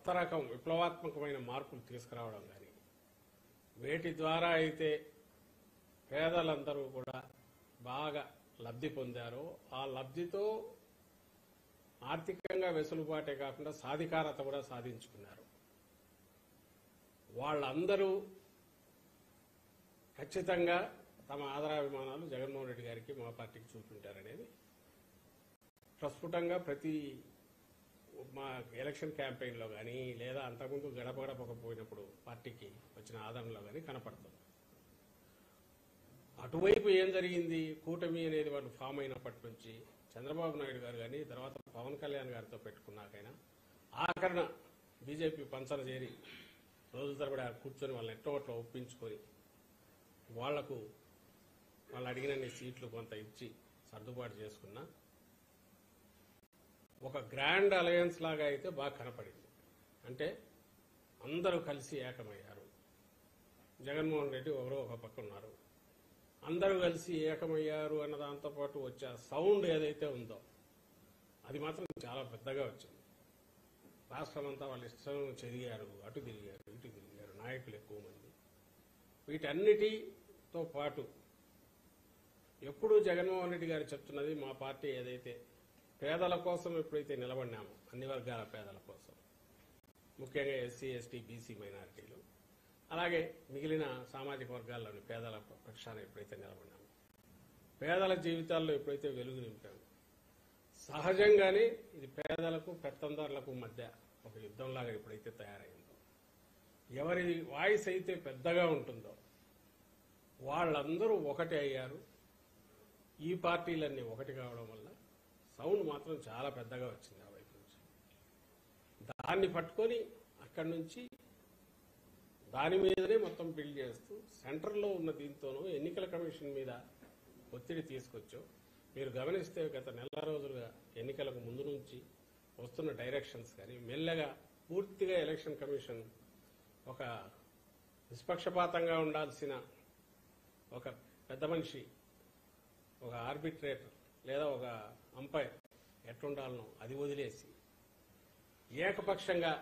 కొత్త రకం విప్లవాత్మకమైన మార్పులు తీసుకురావడం కానీ, వేటి ద్వారా అయితే పేదలందరూ కూడా బాగా లబ్ధి పొందారో ఆ లబ్ధితో ఆర్థికంగా వెసులుబాటే కాకుండా సాధికారత కూడా సాధించుకున్నారు. వాళ్ళందరూ ఖచ్చితంగా తమ ఆదరాభిమానాలు జగన్మోహన్ రెడ్డి గారికి, మా పార్టీకి చూపించారనేది ప్రస్ఫుటంగా ప్రతి మా ఎలక్షన్ క్యాంపెయిన్లో కానీ, లేదా అంతకుముందు గడప గడపకపోయినప్పుడు పార్టీకి వచ్చిన ఆదరణలో కానీ కనపడుతుంది. అటువైపు ఏం జరిగింది, కూటమి అనేది వాళ్ళు ఫామ్ అయినప్పటి నుంచి చంద్రబాబు నాయుడు గారు కానీ, తర్వాత పవన్ కళ్యాణ్ గారితో పెట్టుకున్నాకైనా ఆఖరణ బీజేపీ పంచన చేరి రోజుల తరబడి కూర్చొని వాళ్ళని ఎట్టోట్లో ఒప్పించుకొని వాళ్లకు వాళ్ళు అడిగినన్ని సీట్లు కొంత ఇచ్చి సర్దుబాటు చేసుకున్నా ఒక గ్రాండ్ అలయన్స్ లాగా అయితే బాగా కనపడింది. అంటే అందరూ కలిసి ఏకమయ్యారు. జగన్మోహన్ రెడ్డి ఎవరో ఒక పక్క ఉన్నారు, అందరూ కలిసి ఏకమయ్యారు అన్న దాంతో పాటు వచ్చే సౌండ్ ఏదైతే ఉందో అది మాత్రం చాలా పెద్దగా వచ్చింది. రాష్ట్రం అంతా వాళ్ళ ఇష్టం చెదిగారు, అటు తిరిగారు, ఇటు తిరిగారు, నాయకులు ఎక్కువ మంది. వీటన్నిటితో పాటు ఎప్పుడూ జగన్మోహన్ రెడ్డి గారు చెప్తున్నది, మా పార్టీ ఏదైతే పేదల కోసం ఎప్పుడైతే నిలబడినామో, అన్ని వర్గాల పేదల కోసం, ముఖ్యంగా ఎస్సీ, ఎస్టీ, బీసీ మైనారిటీలు, అలాగే మిగిలిన సామాజిక వర్గాల్లోని పేదల పక్షాన ఎప్పుడైతే నిలబడినామో, పేదల జీవితాల్లో ఎప్పుడైతే వెలుగు నింపామో, సహజంగానే ఇది పేదలకు పెత్తందారులకు మధ్య ఒక యుద్ధంలాగా ఎప్పుడైతే తయారైందో, ఎవరి వాయిస్ అయితే పెద్దగా ఉంటుందో వాళ్ళందరూ ఒకటి అయ్యారు. ఈ పార్టీలన్నీ ఒకటి కావడం వల్ల సౌండ్ మాత్రం చాలా పెద్దగా వచ్చింది ఆ వైపు నుంచి. దాన్ని పట్టుకొని అక్కడి నుంచి దాని మీదనే మొత్తం బిల్డ్ చేస్తూ సెంటర్లో ఉన్న దీంతోనూ ఎన్నికల కమిషన్ మీద ఒత్తిడి తీసుకొచ్చో, మీరు గమనిస్తే గత నెల రోజులుగా ఎన్నికలకు ముందు నుంచి వస్తున్న డైరెక్షన్స్ కానీ, మెల్లగా పూర్తిగా ఎలక్షన్ కమిషన్ ఒక నిష్పక్షపాతంగా ఉండాల్సిన ఒక పెద్ద మనిషి, ఒక ఆర్బిట్రేటర్ లేదా ఒక అంపైర్ ఎట్లుండాలనో అది వదిలేసి ఏకపక్షంగా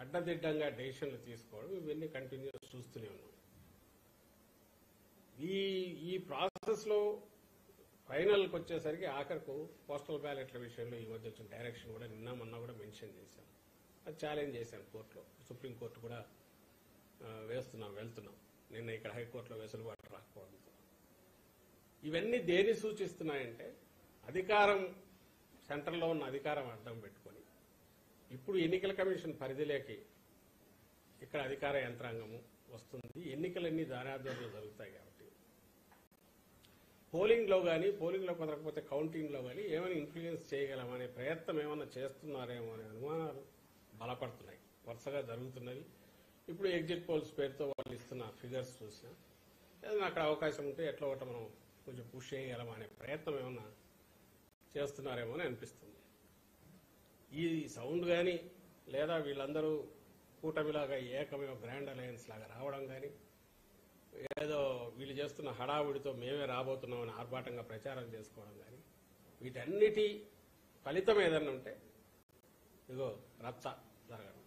అడ్డదిడ్డంగా డెసిషన్లు తీసుకోవడం, ఇవన్నీ కంటిన్యూస్ చూస్తూనే ఉన్నాం. ఈ ప్రాసెస్ లో ఫైనల్కి వచ్చేసరికి ఆఖరకు పోస్టల్ బ్యాలెట్ల విషయంలో ఈ మధ్య వచ్చిన డైరెక్షన్ కూడా నిన్న మొన్న కూడా మెన్షన్ చేశాం. అది ఛాలెంజ్ చేశాం కోర్టులో, సుప్రీంకోర్టు కూడా వెళ్తున్నాం. నిన్న ఇక్కడ హైకోర్టులో వెసులుబాటు రాకపోవడంతో ఇవన్నీ దేన్ని సూచిస్తున్నాయంటే, అధికారం సెంటర్లో ఉన్న అధికారం అడ్డం పెట్టుకొని ఇప్పుడు ఎన్నికల కమిషన్ పరిధిలోకి ఇక్కడ అధికార యంత్రాంగము వస్తుంది. ఎన్నికలన్నీ దారాదోర్లు జరుగుతాయి కాబట్టి పోలింగ్లో కానీ, పోలింగ్లో కుదరకపోతే కౌంటింగ్లో కానీ ఏమైనా ఇన్ఫ్లుయెన్స్ చేయగలమనే ప్రయత్నం ఏమైనా చేస్తున్నారేమో అనే అనుమానాలు బలపడుతున్నాయి, వరుసగా జరుగుతున్నవి. ఇప్పుడు ఎగ్జిట్ పోల్స్ పేరుతో వాళ్ళు ఇస్తున్న ఫిగర్స్ చూసినా ఏదైనా అక్కడ అవకాశం ఉంటే ఎట్లా ఒకటి మనం కొంచెం పుష్ చేయగలమా అనే ప్రయత్నం ఏమన్నా చేస్తున్నారేమో అని అనిపిస్తుంది. ఈ సౌండ్ కానీ, లేదా వీళ్ళందరూ కూటమిలాగా ఏకమే గ్రాండ్ అలయన్స్ లాగా రావడం కానీ, ఏదో వీళ్ళు చేస్తున్న హడావుడితో మేమే రాబోతున్నామని ఆర్భాటంగా ప్రచారం చేసుకోవడం కానీ, వీటన్నిటి ఫలితం ఏదన్నా ఉంటే ఇదిగో రచ్చ జరగడం,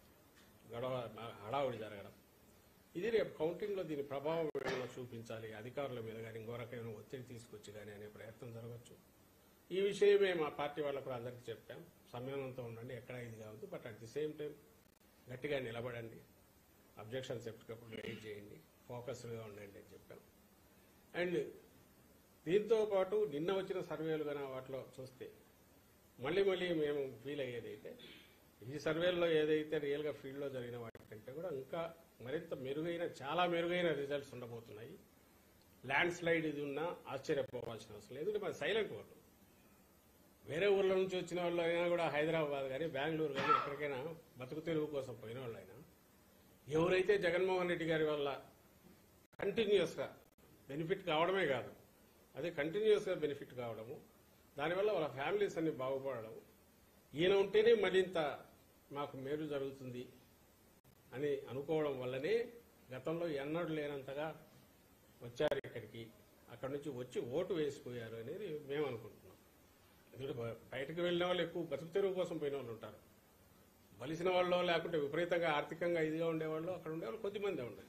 గొడవ హడావుడి జరగడం, ఇది రేపు కౌంటింగ్లో దీని ప్రభావం ఏమైనా చూపించాలి, అధికారుల మీద కానీ ఇంకో రకమైన ఒత్తిడి తీసుకొచ్చి కానీ అనే ప్రయత్నం జరగచ్చు. ఈ విషయమే మా పార్టీ వాళ్ళకు కూడా అందరికీ చెప్పాం, సంయమనంతో ఉండండి, ఎక్కడా ఇది కావద్దు, but at the same time గట్టిగా నిలబడండి, అబ్జెక్షన్స్ ఎప్పటికప్పుడు రైజ్ చేయండి, ఫోకస్డ్గా ఉండండి అని చెప్పాం. అండ్ దీంతో పాటు నిన్న వచ్చిన సర్వేలు కానీ వాటిలో చూస్తే మళ్ళీ మేము ఫీల్ అయ్యేదైతే, ఈ సర్వేల్లో ఏదైతే రియల్గా ఫీల్డ్లో జరిగిన వాటికంటే కూడా ఇంకా మరింత మెరుగైన, చాలా మెరుగైన రిజల్ట్స్ ఉండబోతున్నాయి. ల్యాండ్ స్లైడ్ ఇది ఉన్నా ఆశ్చర్యపోవాల్సిన అవసరం లేదు. ఎందుకంటే మరి సైలెంట్ ఓటు, వేరే ఊర్ల నుంచి వచ్చిన వాళ్ళు అయినా కూడా, హైదరాబాద్ కానీ బెంగళూరు కానీ ఎక్కడికైనా బతుకు తెరువు కోసం పోయిన వాళ్ళైనా, ఎవరైతే జగన్మోహన్ రెడ్డి గారి వల్ల కంటిన్యూస్ గా బెనిఫిట్ కావడమే కాదు, అదే కంటిన్యూస్ గా బెనిఫిట్ కావడము, దానివల్ల వాళ్ళ ఫ్యామిలీస్ అన్ని బాగుపడడం, ఈయన ఉంటేనే మరింత మాకు మేలు జరుగుతుంది అని అనుకోవడం వల్లనే గతంలో ఎన్నడూ లేనంతగా వచ్చారు ఇక్కడికి, అక్కడి నుంచి వచ్చి ఓటు వేసిపోయారు అనేది మేము అనుకుంటున్నాం. ఎందుకంటే బయటకు వెళ్ళిన వాళ్ళు ఎక్కువ బతుకు తెరువు కోసం పోయిన వాళ్ళు ఉంటారు, బలిసిన వాళ్ళు లేకుంటే విపరీతంగా ఆర్థికంగా ఇదిగా ఉండేవాళ్ళు అక్కడ ఉండేవాళ్ళు కొద్దిమందే ఉండేది.